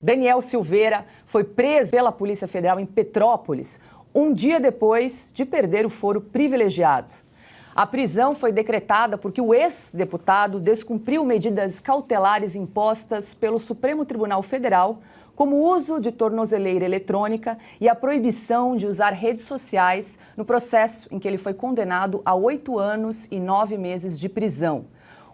Daniel Silveira foi preso pela Polícia Federal em Petrópolis, um dia depois de perder o foro privilegiado. A prisão foi decretada porque o ex-deputado descumpriu medidas cautelares impostas pelo Supremo Tribunal Federal, como o uso de tornozeleira eletrônica e a proibição de usar redes sociais no processo em que ele foi condenado a 8 anos e 9 meses de prisão.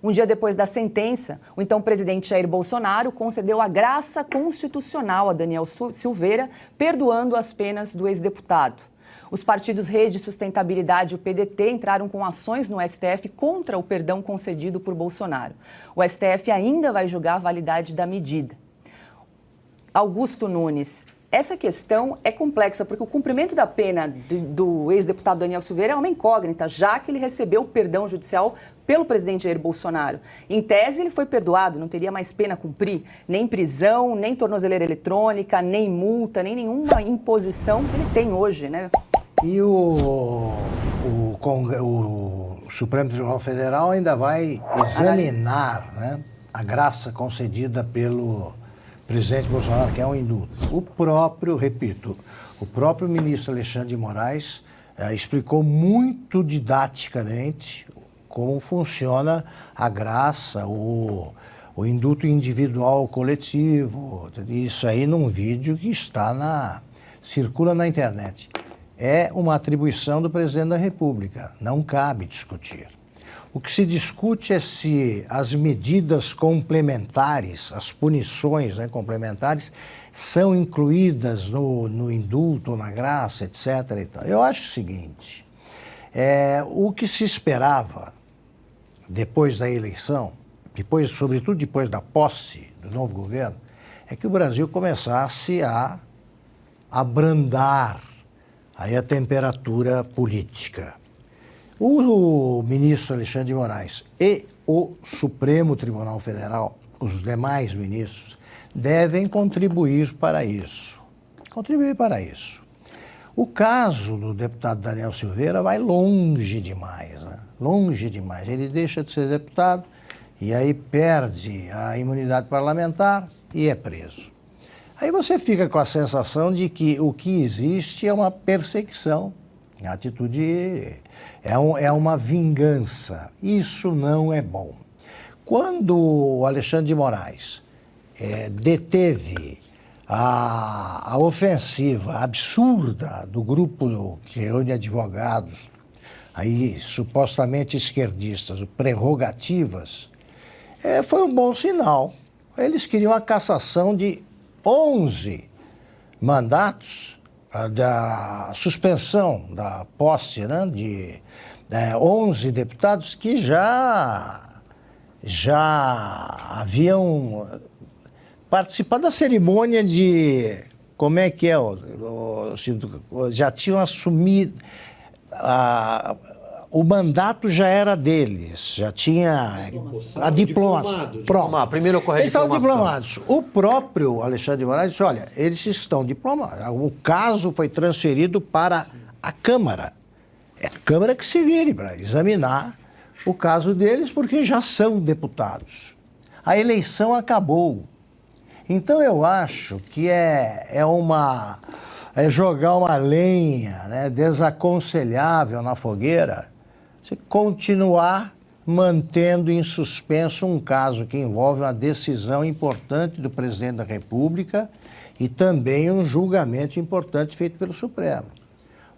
Um dia depois da sentença, o então presidente Jair Bolsonaro concedeu a graça constitucional a Daniel Silveira, perdoando as penas do ex-deputado. Os partidos Rede Sustentabilidade e o PDT entraram com ações no STF contra o perdão concedido por Bolsonaro. O STF ainda vai julgar a validade da medida. Augusto Nunes, essa questão é complexa, porque o cumprimento da pena do ex-deputado Daniel Silveira é uma incógnita, já que ele recebeu o perdão judicial pelo presidente Jair Bolsonaro. Em tese, ele foi perdoado, não teria mais pena a cumprir, nem prisão, nem tornozeleira eletrônica, nem multa, nem nenhuma imposição que ele tem hoje, né? E o Supremo Tribunal Federal ainda vai examinar, né, a graça concedida pelo presidente Bolsonaro, que é um indulto. O próprio ministro Alexandre de Moraes explicou muito didaticamente como funciona a graça, o indulto individual ou coletivo. Isso aí num vídeo que circula na internet. É uma atribuição do presidente da República, não cabe discutir. O que se discute é se as medidas complementares, as punições, né, complementares, são incluídas no indulto, na graça, etc. E tal. Eu acho o seguinte, o que se esperava depois da eleição, sobretudo depois da posse do novo governo, é que o Brasil começasse a abrandar aí a temperatura política. O ministro Alexandre de Moraes e o Supremo Tribunal Federal, os demais ministros, devem contribuir para isso. O caso do deputado Daniel Silveira vai longe demais, né? Longe demais. Ele deixa de ser deputado e aí perde a imunidade parlamentar e é preso. Aí você fica com a sensação de que o que existe é uma perseguição, a atitude é uma vingança. Isso não é bom. Quando o Alexandre de Moraes deteve a ofensiva absurda do grupo que reúne advogados, aí supostamente esquerdistas, o Prerrogativas, foi um bom sinal. Eles queriam a cassação de 11 mandatos, da suspensão da posse, né, de 11 deputados que já haviam participado da cerimônia de, como é que é, já tinham assumido, o mandato já era deles, já tinha a diplomação. Pronto. Primeiro ocorre a diplomação. Eles estavam diplomados. O próprio Alexandre de Moraes disse, olha, eles estão diplomados. O caso foi transferido para a Câmara. É a Câmara que se vire para examinar o caso deles, porque já são deputados. A eleição acabou. Então eu acho que é jogar uma lenha, né, desaconselhável na fogueira, você continuar mantendo em suspenso um caso que envolve uma decisão importante do presidente da República e também um julgamento importante feito pelo Supremo.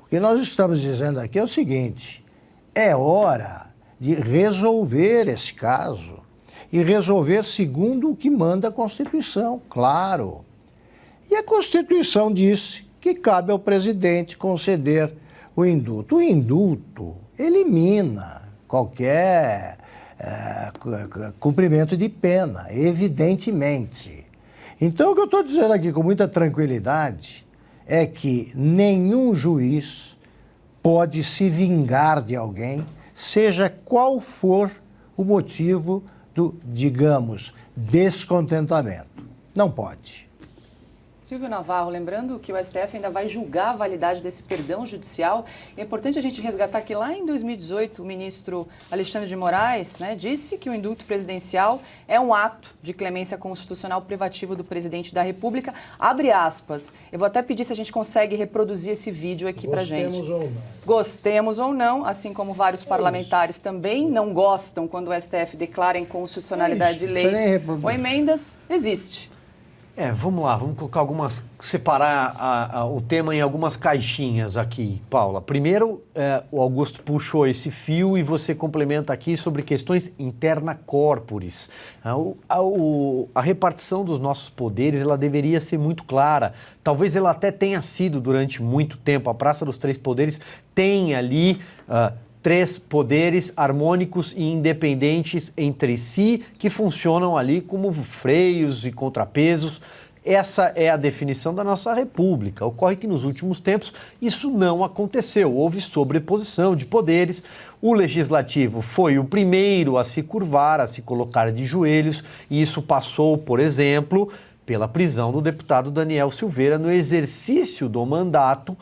O que nós estamos dizendo aqui é o seguinte, é hora de resolver esse caso e resolver segundo o que manda a Constituição, claro. E a Constituição disse que cabe ao presidente conceder o indulto. O indulto elimina qualquer cumprimento de pena, evidentemente. Então, o que eu estou dizendo aqui com muita tranquilidade é que nenhum juiz pode se vingar de alguém, seja qual for o motivo do, digamos, descontentamento. Não pode. Silvio Navarro, lembrando que o STF ainda vai julgar a validade desse perdão judicial. É importante a gente resgatar que lá em 2018 o ministro Alexandre de Moraes, né, disse que o indulto presidencial é um ato de clemência constitucional privativo do presidente da República. Abre aspas. Eu vou até pedir se a gente consegue reproduzir esse vídeo aqui pra gente. Gostemos ou não. Gostemos ou não, assim como vários parlamentares também não gostam quando o STF declara inconstitucionalidade de leis ou emendas, existe. Vamos lá, vamos colocar separar o tema em algumas caixinhas aqui, Paula. Primeiro, o Augusto puxou esse fio e você complementa aqui sobre questões interna corporis. A repartição dos nossos poderes, ela deveria ser muito clara. Talvez ela até tenha sido durante muito tempo. A Praça dos Três Poderes tem ali... três poderes harmônicos e independentes entre si, que funcionam ali como freios e contrapesos. Essa é a definição da nossa República. Ocorre que nos últimos tempos isso não aconteceu. Houve sobreposição de poderes. O Legislativo foi o primeiro a se curvar, a se colocar de joelhos, e isso passou, por exemplo, pela prisão do deputado Daniel Silveira no exercício do mandato.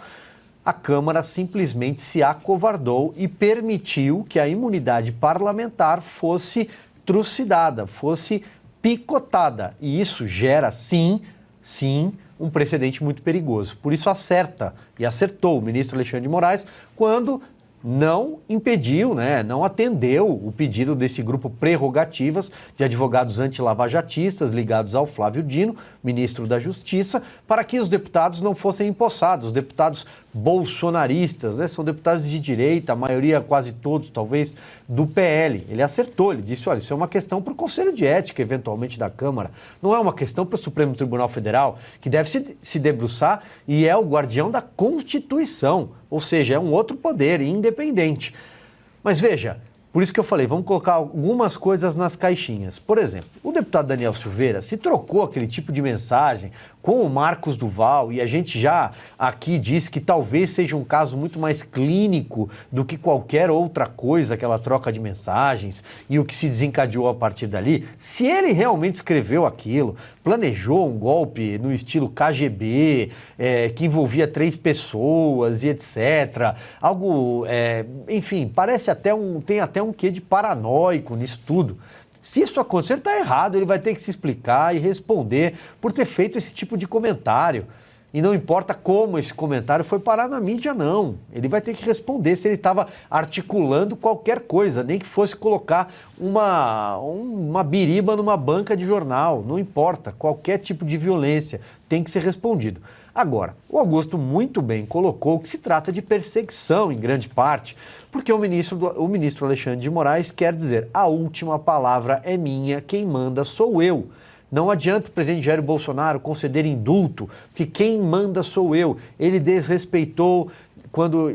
A Câmara simplesmente se acovardou e permitiu que a imunidade parlamentar fosse trucidada, fosse picotada. E isso gera, sim, um precedente muito perigoso. Por isso acerta e acertou o ministro Alexandre de Moraes quando não impediu, não atendeu o pedido desse grupo Prerrogativas de advogados antilavajatistas ligados ao Flávio Dino, ministro da Justiça, para que os deputados não fossem empossados, os deputados bolsonaristas, são deputados de direita, a maioria, quase todos, talvez, do PL. Ele acertou, ele disse, olha, isso é uma questão para o Conselho de Ética, eventualmente, da Câmara, não é uma questão para o Supremo Tribunal Federal, que deve se debruçar e é o guardião da Constituição, ou seja, é um outro poder independente. Mas veja, por isso que eu falei, vamos colocar algumas coisas nas caixinhas. Por exemplo, o deputado Daniel Silveira se trocou aquele tipo de mensagem com o Marcos Duval, e a gente já aqui disse que talvez seja um caso muito mais clínico do que qualquer outra coisa, aquela troca de mensagens e o que se desencadeou a partir dali. Se ele realmente escreveu aquilo, planejou um golpe no estilo KGB, que envolvia 3 pessoas e etc. Algo, enfim, parece tem até um quê de paranoico nisso tudo. Se isso acontecer, está errado, ele vai ter que se explicar e responder por ter feito esse tipo de comentário. E não importa como esse comentário foi parar na mídia, não. Ele vai ter que responder se ele estava articulando qualquer coisa, nem que fosse colocar uma biriba numa banca de jornal. Não importa, qualquer tipo de violência tem que ser respondido. Agora, o Augusto muito bem colocou que se trata de perseguição, em grande parte, porque o ministro Alexandre de Moraes quer dizer, a última palavra é minha, quem manda sou eu. Não adianta o presidente Jair Bolsonaro conceder indulto, porque quem manda sou eu. Ele desrespeitou quando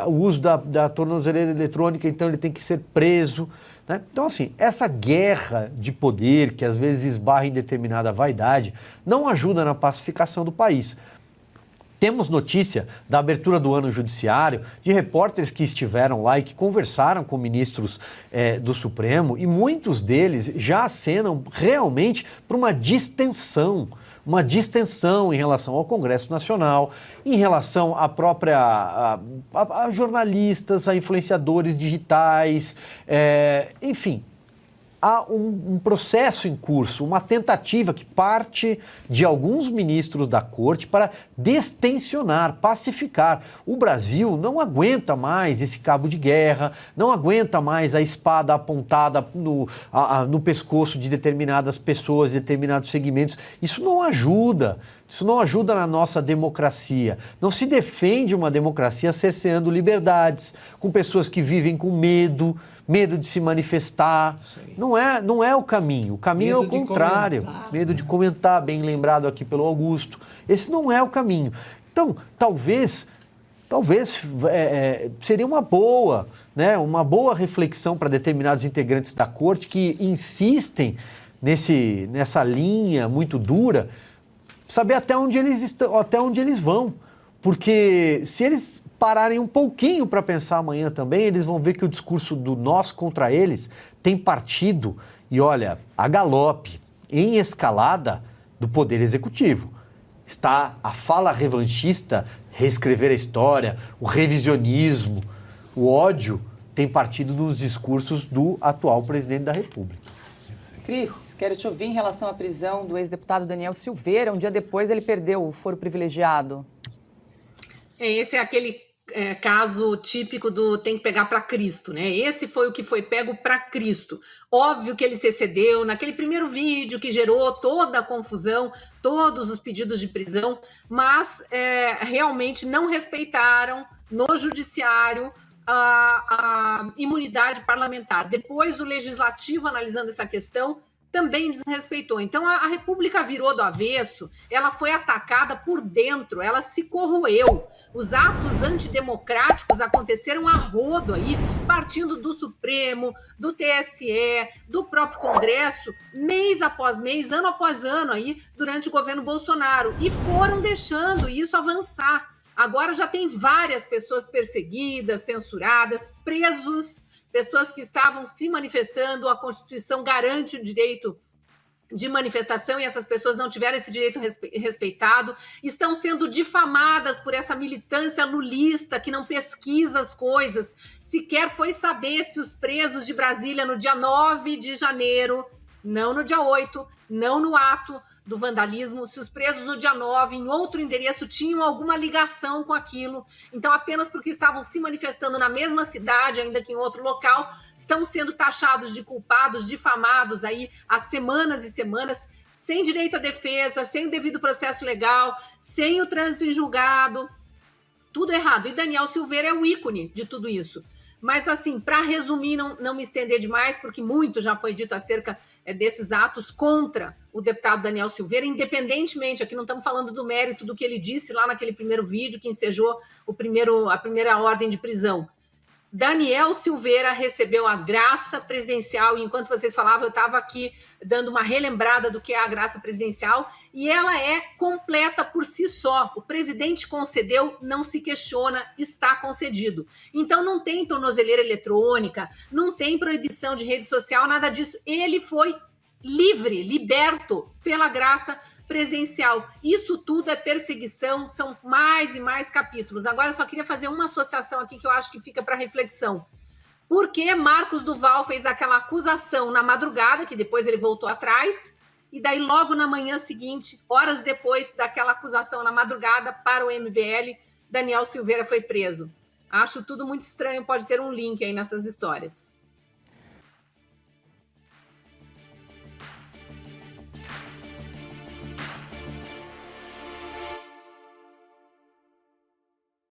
o uso da tornozeleira eletrônica, então ele tem que ser preso. Né? Então, assim, essa guerra de poder, que às vezes esbarra em determinada vaidade, não ajuda na pacificação do país. Temos notícia da abertura do ano judiciário, de repórteres que estiveram lá e que conversaram com ministros do Supremo, e muitos deles já acenam realmente para uma distensão em relação ao Congresso Nacional, em relação à própria a jornalistas, a influenciadores digitais, enfim. Há um processo em curso, uma tentativa que parte de alguns ministros da Corte para destensionar, pacificar. O Brasil não aguenta mais esse cabo de guerra, não aguenta mais a espada apontada no pescoço de determinadas pessoas, determinados segmentos. Isso não ajuda. Isso não ajuda na nossa democracia. Não se defende uma democracia cerceando liberdades, com pessoas que vivem com medo de se manifestar. Não é o caminho. O caminho é o contrário. Medo de comentar, bem lembrado aqui pelo Augusto. Esse não é o caminho. Então, talvez seria uma boa reflexão para determinados integrantes da Corte que insistem nessa linha muito dura, saber até onde eles vão. Porque se eles pararem um pouquinho para pensar amanhã também, eles vão ver que o discurso do nós contra eles tem partido, e olha, a galope, em escalada do Poder Executivo. Está a fala revanchista, reescrever a história, o revisionismo, o ódio tem partido nos discursos do atual presidente da República. Cris, quero te ouvir em relação à prisão do ex-deputado Daniel Silveira. Um dia depois ele perdeu o foro privilegiado. Esse é aquele caso típico do tem que pegar para Cristo, né? Esse foi o que foi pego para Cristo. Óbvio que ele se excedeu naquele primeiro vídeo que gerou toda a confusão, todos os pedidos de prisão, mas realmente não respeitaram no judiciário a imunidade parlamentar. Depois, o legislativo, analisando essa questão, também desrespeitou. Então, a República virou do avesso, ela foi atacada por dentro, ela se corroeu. Os atos antidemocráticos aconteceram a rodo aí, partindo do Supremo, do TSE, do próprio Congresso, mês após mês, ano após ano aí, durante o governo Bolsonaro. E foram deixando isso avançar. Agora já tem várias pessoas perseguidas, censuradas, presos, pessoas que estavam se manifestando. A Constituição garante o direito de manifestação e essas pessoas não tiveram esse direito respeitado, estão sendo difamadas por essa militância lulista que não pesquisa as coisas, sequer foi saber se os presos de Brasília no dia 9 de janeiro, não no dia 8, não no ato do vandalismo, se os presos no dia 9, em outro endereço, tinham alguma ligação com aquilo. Então, apenas porque estavam se manifestando na mesma cidade, ainda que em outro local, estão sendo taxados de culpados, difamados aí há semanas e semanas, sem direito à defesa, sem o devido processo legal, sem o trânsito em julgado, tudo errado. E Daniel Silveira é o ícone de tudo isso. Mas, assim, para resumir, não me estender demais, porque muito já foi dito acerca desses atos contra o deputado Daniel Silveira, independentemente, aqui não estamos falando do mérito do que ele disse lá naquele primeiro vídeo que ensejou a primeira ordem de prisão. Daniel Silveira recebeu a graça presidencial, e enquanto vocês falavam, eu estava aqui dando uma relembrada do que é a graça presidencial, e ela é completa por si só. O presidente concedeu, não se questiona, está concedido. Então não tem tornozeleira eletrônica, não tem proibição de rede social, nada disso. Ele foi livre, liberto pela graça presidencial. Isso tudo é perseguição, são mais e mais capítulos. Agora eu só queria fazer uma associação aqui que eu acho que fica para reflexão. Por que Marcos Duval fez aquela acusação na madrugada, que depois ele voltou atrás, e daí logo na manhã seguinte, horas depois daquela acusação na madrugada para o MBL, Daniel Silveira foi preso? Acho tudo muito estranho, pode ter um link aí nessas histórias.